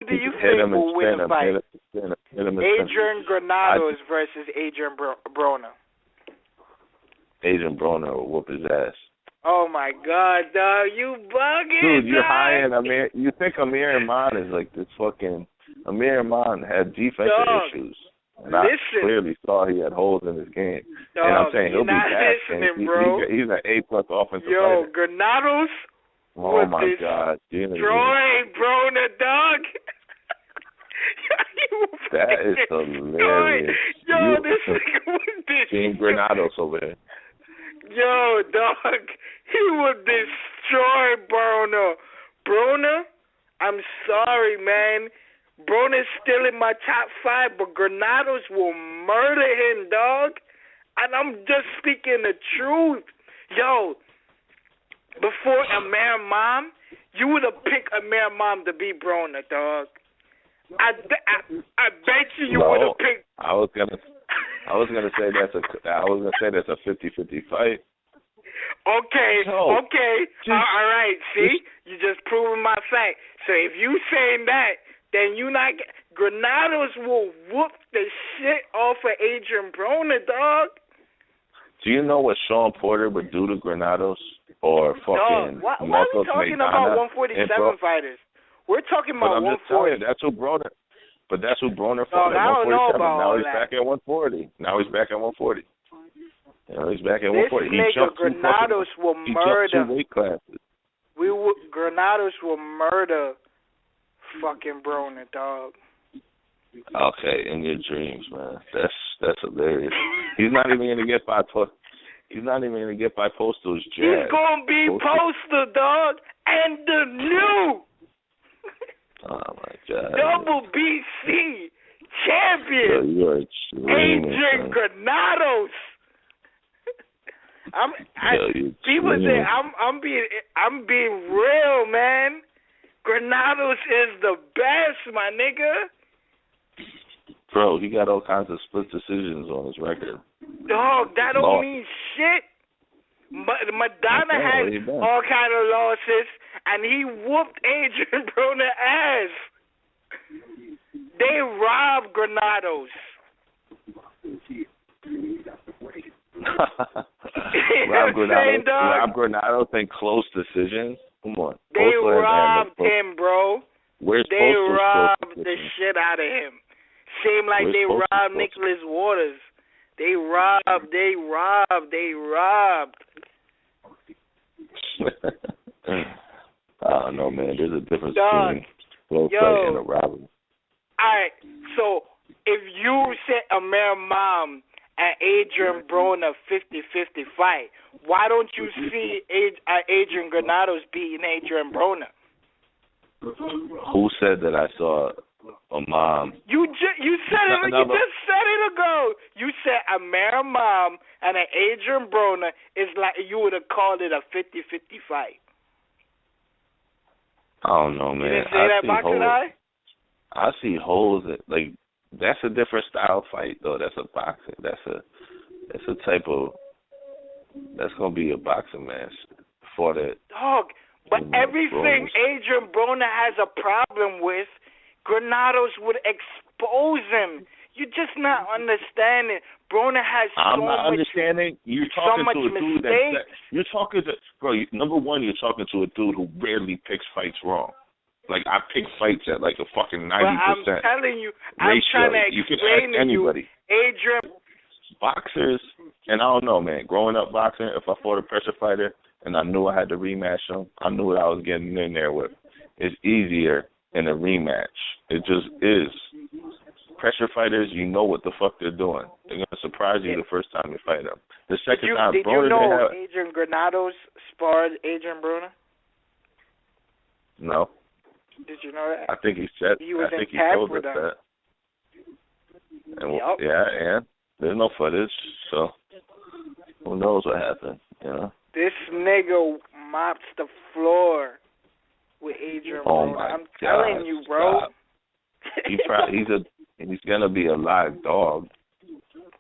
Who do you think will win the fight? Adrian Granados versus Adrien Broner. Adrien Broner will whoop his ass. Oh my God, dog, you bugging, dude. You're dog. high in Amir. You think Amir Iman is like this fucking? Amir Iman had defensive issues. And I clearly saw he had holes in his game. Dog, and I'm saying he'll be back. Bro. He's an A+ offensive Yo, fighter. Granados. Oh my God, Troy Broner, dog. That is hilarious. Yo, this nigga would destroy. Team Granados over there. Yo, dog, he would destroy Broner. Broner, I'm sorry, man. Broner's still in my top 5, but Granados will murder him, dog. And I'm just speaking the truth. Yo, before Amir Mom, you would have picked Amir Mom to beat Broner, dog. I bet you would have picked. I was gonna say that's a 50-50 fight. Okay. All right. See, you just proving my fact. So if you saying that, then you not Granados will whoop the shit off of Adrien Broner, dog. Do you know what Shawn Porter would do to Granados or fucking? Why are we talking about 147 fighters? We're talking about 140. That's who Broner. But that's who Broner fought at 147. Now he's back at 140. Now he's back at 140. He's back at 140. This nigga Granados will murder. He jumped 2 weight classes. Granados will murder fucking Broner, dog. Okay, in your dreams, man. That's hilarious. He's not even gonna get by. He's not even gonna get by Postal's jab. He's gonna be Postal, dog, and the new. Oh my God. Double BC champion. You're Adrien Granados. People say I'm being real, man. Granados is the best, my nigga. Bro, he got all kinds of split decisions on his record. Dog, that don't mean shit. Madiana had all kind of losses, and he whooped Adrien Broner ass. They robbed Granados. Rob Granados in close decisions? Come on. They robbed him, bro. They robbed the shit out of him. Same like they robbed Nicholas Waters. They robbed. I don't know, man. There's a difference between close play and a robbery. Alright, so if you said Amir Mom and Adrien Broner 50-50 fight, why don't you see Adrien Granados beating Adrien Broner? Who said that I saw a mom? You said it. You just said it ago. You said Amir Mom and an Adrien Broner is like you would have called it a 50-50 fight. I don't know, man. You didn't say that, Boxingeye? I see holes like that's a different style fight though. That's a boxing. That's a type of that's gonna be a boxing match for that. Dog, but everything Adrien Broner has a problem with, Granados would expose him. You're just not understanding. Broner has I'm not understanding. You're talking to a dude you're talking to number one, you're talking to a dude who rarely picks fights wrong. Like I pick fights at like a fucking 90%. I'm telling you, I'm trying to explain to anybody. You, Adrien. Boxers, and I don't know, man. Growing up boxing, if I fought a pressure fighter and I knew I had to rematch him, I knew what I was getting in there with. It's easier in a rematch. It just is. Pressure fighters, you know what the fuck they're doing. They're gonna surprise you the first time you fight them. The second time, did you know Adrien Granados sparred Adrien Broner? No. Did you know that? I think he said. He was I think in he told with us them. that. And and there's no footage, so who knows what happened? You know. This nigga mops the floor with Adrien Broner. I'm telling you, bro. He's gonna be a live dog.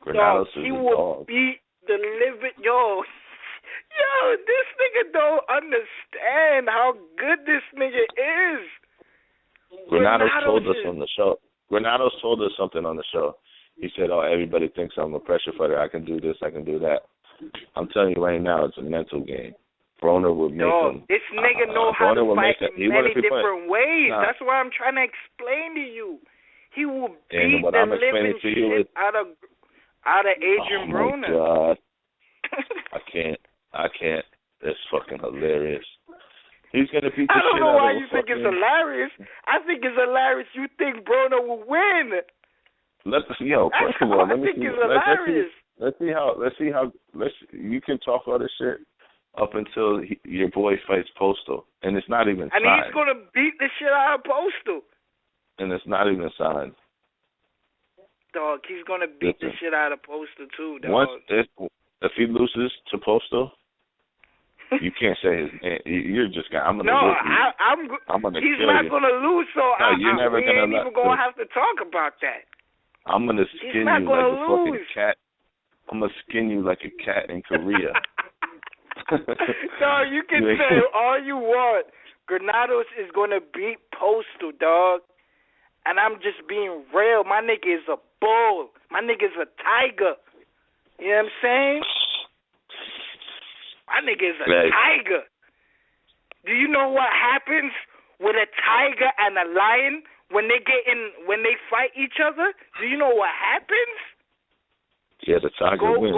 Granados is a dog. He will beat the living Yo, this nigga don't understand how good this nigga is. Granados told us on the show. Granados told us something on the show. He said, "Oh, everybody thinks I'm a pressure fighter. I can do this. I can do that." I'm telling you right now, it's a mental game. Broner would make him. This nigga know how to fight in many different ways. That's what I'm trying to explain to you. He will beat the living shit out of Adrien Broner. Oh my God. I can't. That's fucking hilarious. He's gonna beat the shit out of him. I don't know why you think it's hilarious. I think it's hilarious. You think Broner will win? First of all, let me see. Let's see how. You can talk all this shit up until your boy fights Postal, and it's not even signed. And he's gonna beat the shit out of Postal. And it's not even signed. Dog, he's gonna beat the shit out of Postal too, dog. If he loses to Postal, you can't say his name. You're just gonna. I'm gonna. No, I'm gonna. He's not gonna lose, so you're never we ain't even gonna have to talk about that. I'm gonna skin you like a fucking cat. I'm gonna skin you like a cat in Korea. Dog, you can say all you want. Granados is gonna beat Postal, dog. And I'm just being real. My nigga is a bull. My nigga is a tiger. You know what I'm saying? My nigga is a tiger. Do you know what happens with a tiger and a lion when they fight each other? Do you know what happens? Yeah, the tiger wins.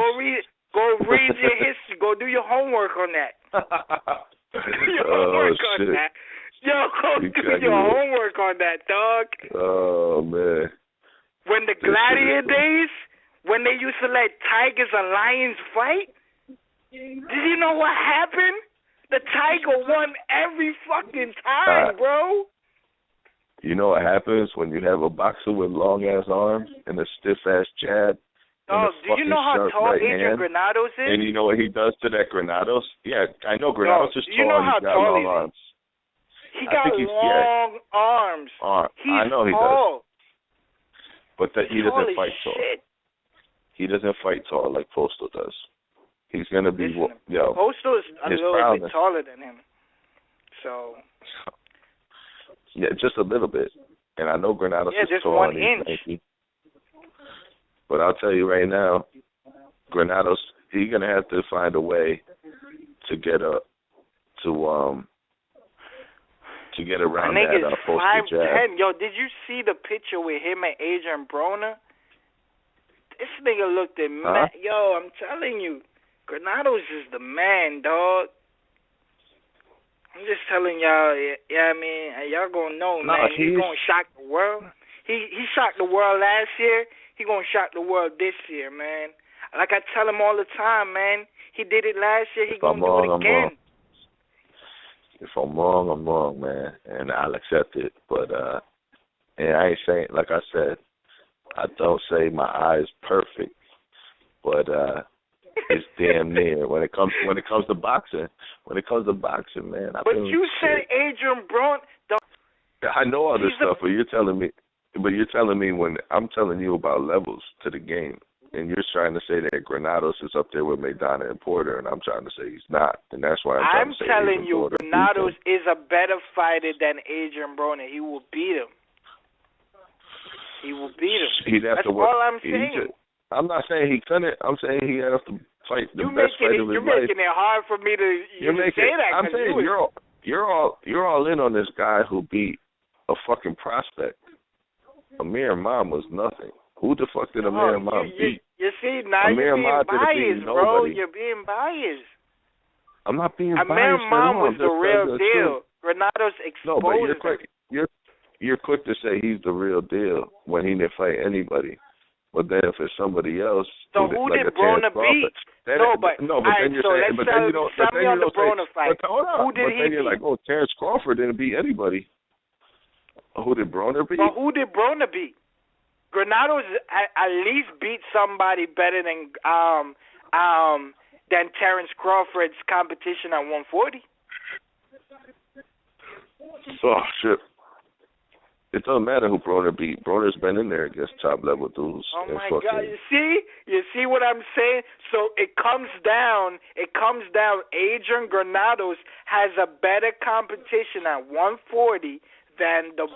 Go read your history. Go do your homework on that. Do your homework on that. Yo, go do your homework on that, dog. Oh, man. When the gladiator days, when they used to let tigers and lions fight, did you know what happened? The tiger won every fucking time, bro. You know what happens when you have a boxer with long-ass arms and a stiff-ass jab? Oh, do you know how tall Adrian Granados is? And you know what he does to that Granados? Yeah, I know Granados is tall. You know how he's got tall long arms. He got long arms. I know he tall. does. But he doesn't fight tall. He doesn't fight tall like Postal does. He's going to be... Postal is a little bit taller than him. So... Yeah, just a little bit. And I know Granados is just tall. 1 inch. But I'll tell you right now, Granados, he's going to have to find a way to get around that Postal jab. Yo, did you see the picture with him and Adrien Broner? This nigga looked at Yo, I'm telling you, Granados is the man, dog. I'm just telling y'all, I mean, y'all gonna know, man. He's gonna shock the world. He shocked the world last year. He gonna shock the world this year, man. Like I tell him all the time, man. He did it last year. He gonna do it again. If I'm wrong, I'm wrong, man, and I'll accept it. But and I ain't saying, like I said, I don't say my eye is perfect, but it's damn near when it comes to boxing. When it comes to boxing, man. But you said Adrien Broner. I know all this stuff, but you're telling me when I'm telling you about levels to the game, and you're trying to say that Granados is up there with Maybach and Porter, and I'm trying to say he's not, and that's why I'm telling you Granados is a better fighter than Adrien Broner. He will beat him. That's all I'm saying. I'm not saying he couldn't. I'm saying he has to fight the best fighter of his life. You're making it hard for me to say that. I'm saying you're all in on this guy who beat a fucking prospect. Amir Iman was nothing. Who the fuck did Amir Iman beat? You see, now you're being biased, bro. You're being biased. I'm not being biased. Amir Iman was the real deal. Granados exposed him. You're quick to say he's the real deal when he didn't fight anybody. But then if it's somebody else, so who did Broner beat? But then you don't say. Who did he beat? You're like, Terrence Crawford didn't beat anybody. Who did Broner beat? But who did Broner beat? Granados at least beat somebody better than Terrence Crawford's competition at 140. Oh shit. It doesn't matter who Broner beat. Broner's been in there against top level dudes. Oh my God! You see what I'm saying? So it comes down. Adrien Granados has a better competition at 140 than the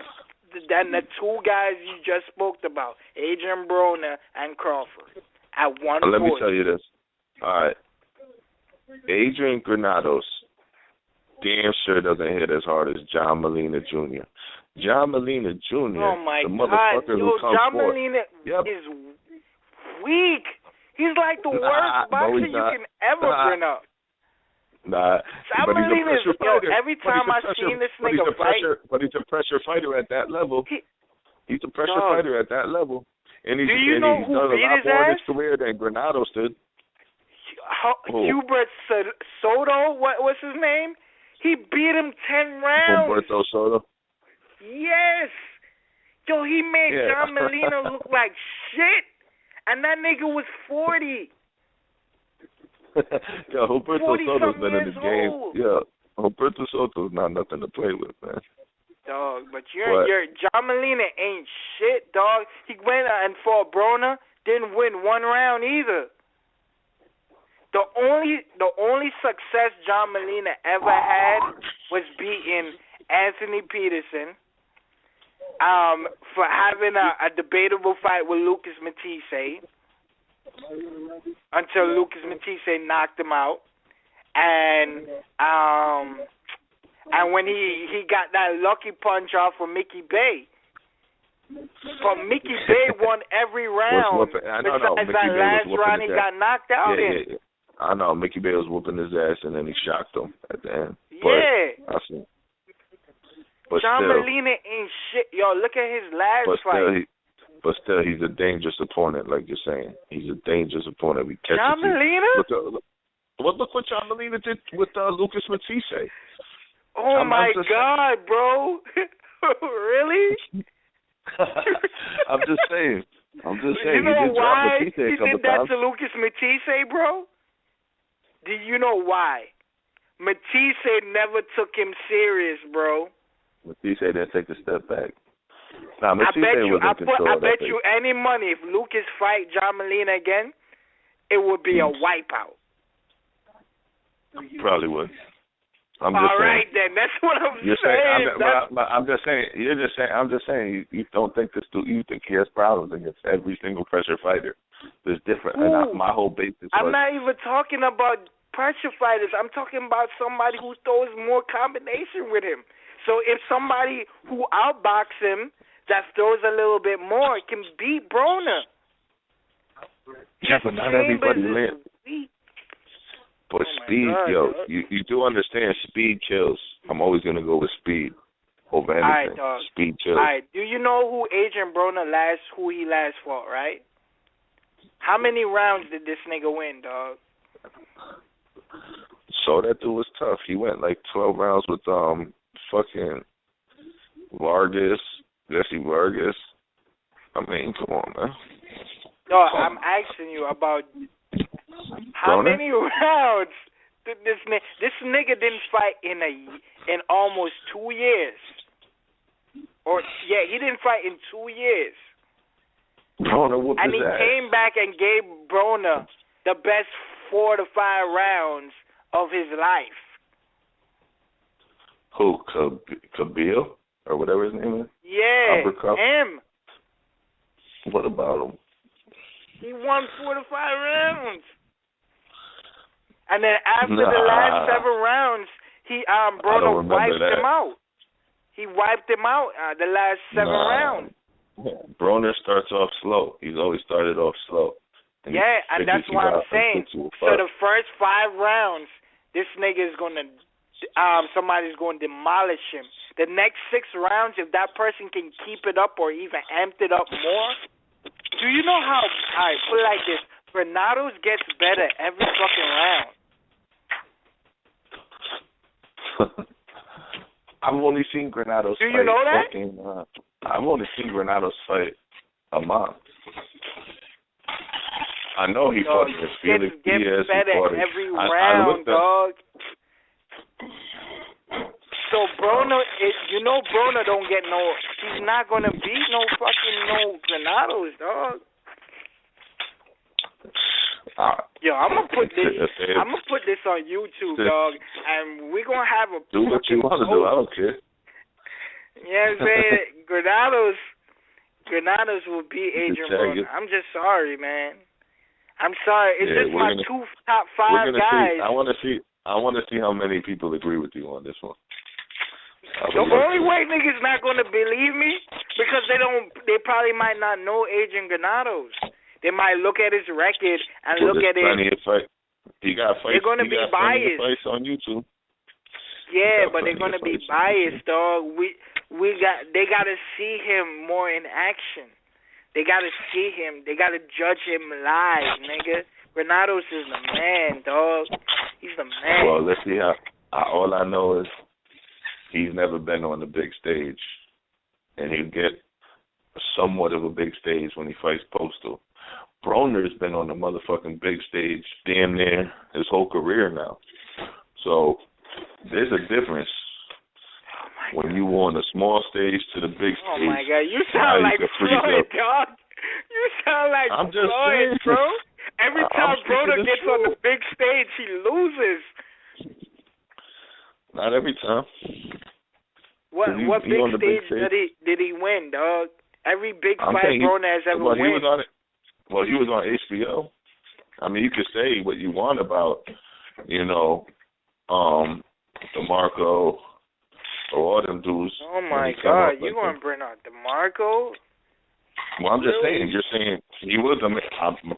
than the two guys you just spoke about, Adrien Broner and Crawford, at 140. Let me tell you this. All right. Adrian Granados damn sure doesn't hit as hard as John Molina Jr. John Molina Jr., oh my the motherfucker who comes John forth. Molina is weak. He's like the worst boxer you can ever bring up. Nah, John but he's a Molina pressure fighter. every time I've seen this nigga fight. But he's a pressure fighter at that level. He's a pressure fighter at that level. And he's, do you know he's who done a beat lot his more in ass? his career than Granados did. Hubert Soto, what's his name? He beat him 10 rounds. Humberto Soto. Yes. Yo, he made John Molina look like shit. And that nigga was 40. Yo, Humberto Soto's been in the game. Old. Yeah, Humberto Soto's not nothing to play with, man. Dog, but you're John Molina ain't shit, dog. He went and fought Broner, didn't win one round either. The only success John Molina ever had was beating Anthony Peterson, for having a debatable fight with Lucas Matisse, until Lucas Matisse knocked him out, and when he got that lucky punch off of Mickey Bay. But Mickey Bay won every round. Besides that last round he got knocked out in. Yeah. I know Mickey Bay was whooping his ass, and then he shocked him at the end. Yeah. But John still, Molina ain't shit. Yo, look at his last fight. But still, he's a dangerous opponent, like you're saying. He's a dangerous opponent. We catch John Molina? Look what John Molina did with Lucas Matisse. Oh, my God, bro. Really? I'm just saying. You know why he did that to Lucas Matisse, bro? Do you know why? Matisse never took him serious, bro. Matisse didn't take a step back. Nah, I bet you any money if Lucas fight John Molina again, it would be a wipeout. Probably would. I'm then. That's what I'm saying. I'm just saying. You're just saying. I'm just saying. You don't think this dude. You think he has problems against every single pressure fighter. There's different. And my whole basis. I'm not even talking about pressure fighters. I'm talking about somebody who throws more combination with him. So if somebody who outbox him that throws a little bit more can beat Broner. Yeah, but not everybody lives. But speed, you do understand speed kills. I'm always going to go with speed over anything. All right, dog. Speed kills. All right, do you know who Adrien Broner who he last fought, right? How many rounds did this nigga win, dog? So that dude was tough. He went like 12 rounds with fucking Jesse Vargas. I mean, come on, man. No, I'm asking you about how many rounds did this nigga didn't fight in almost 2 years. He didn't fight in 2 years. Broner whooped and his he ass. came back and gave Broner the best 4 to 5 rounds of his life. Who? Kabil? Or whatever his name is? Yeah, him. What about him? He won 4 to 5 rounds. And then after the last 7 rounds, Broner wiped him out. He wiped him out the last 7 rounds. Broner starts off slow. He's always started off slow. And that's what I'm saying. So the first 5 rounds, this nigga is going to, somebody's going to demolish him. The next 6 rounds, if that person can keep it up or even amp it up more, do you know how, all right, put it like this, Granados gets better every fucking round. I've only seen Granados fight. Do you know that? I've only seen Granados fight a month. I know he fought against Felix Diaz. Better every round, dog. So Broner, Broner don't get he's not going to beat no Granados, dog. Yo, I'm gonna put this on YouTube, dog, and we're gonna have a do what you want to do. I don't care. You know what I'm saying? Granados will beat Adrien Broner. I'm just sorry, man. I'm sorry. It's just my two top 5 guys. I want to see how many people agree with you on this one. The only way niggas not gonna believe me because they probably might not know Adrian Granados. They might look at his record and look at it. He got fights. They're gonna be biased. Fights on YouTube. Yeah, but they're gonna be biased, dog. They gotta see him more in action. They gotta see him. They gotta judge him live, nigga. Granados is the man, dog. He's the man. Well, let's see how. All I know is he's never been on the big stage, and he'll get somewhat of a big stage when he fights Postal. Broner's been on the motherfucking big stage damn near his whole career now. So there's a difference when you on a small stage to the big stage. Oh my God, you sound like Floyd, dog. You sound like Floyd, bro. Every time Broner gets on the big stage, he loses. Not every time. What big stage did he win, dog? Every big fight Broner has ever won. He was on HBO. I mean, you could say what you want about, DeMarco or all them dudes. Oh my God, you gonna bring out DeMarco? Well, I'm just saying. You're saying he was I'm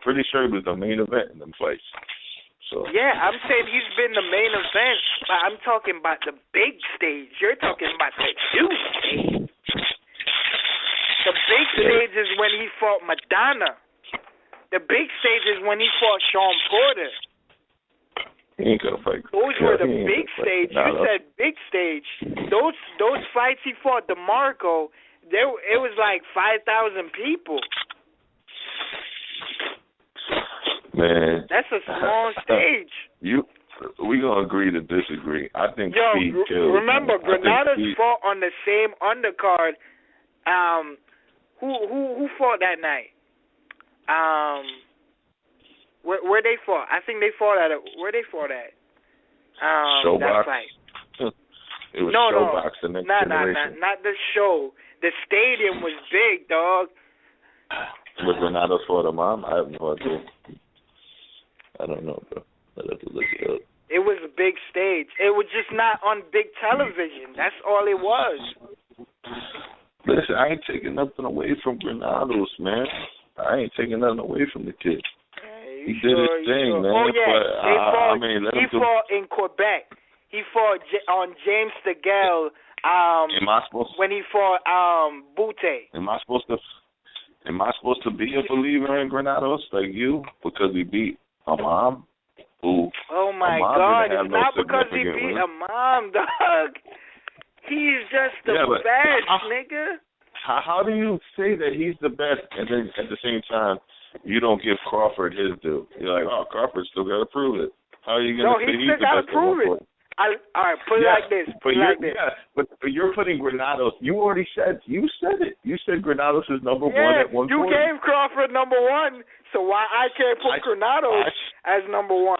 pretty sure he was the main event in them fights. So. Yeah, I'm saying he's been the main event, but I'm talking about the big stage. You're talking about the huge stage. The big stage is when he fought Madiana. The big stage is when he fought Shawn Porter. He ain't gonna fight. Those were the big stage. You said big stage. Those fights he fought DeMarco, it was like 5,000 people. Man, that's a small stage. We gonna agree to disagree. I think Speed killed. Remember, Granados fought on the same undercard. Who fought that night? Where they fought? I think they fought at where they fought at. Showbox. That fight. It was Showbox. No, not the show. The stadium was big, dog. Was Granados fought him, Mom? I have no idea. I don't know, bro. I'd have to look it up. It was a big stage. It was just not on big television. That's all it was. Listen, I ain't taking nothing away from Granados, man. I ain't taking nothing away from the kid. He did his thing, man. Oh, yeah. But, he fought in Quebec. He fought on James DeGale when he fought Butta. Am I supposed to be a believer in Granados like you because he beat Amir? Oh my God! It's not because he beat Amir, dog. He's just the best, nigga. How do you say that he's the best and then at the same time you don't give Crawford his due? You're like, oh, Crawford still got to prove it. How are you going to say he's the best? No, he still got to prove it. All right, put it like this. Yeah, but you're putting Granados. You already said it. You said Granados is number one at 140. You gave Crawford number one, so why I can't put Granados as number one?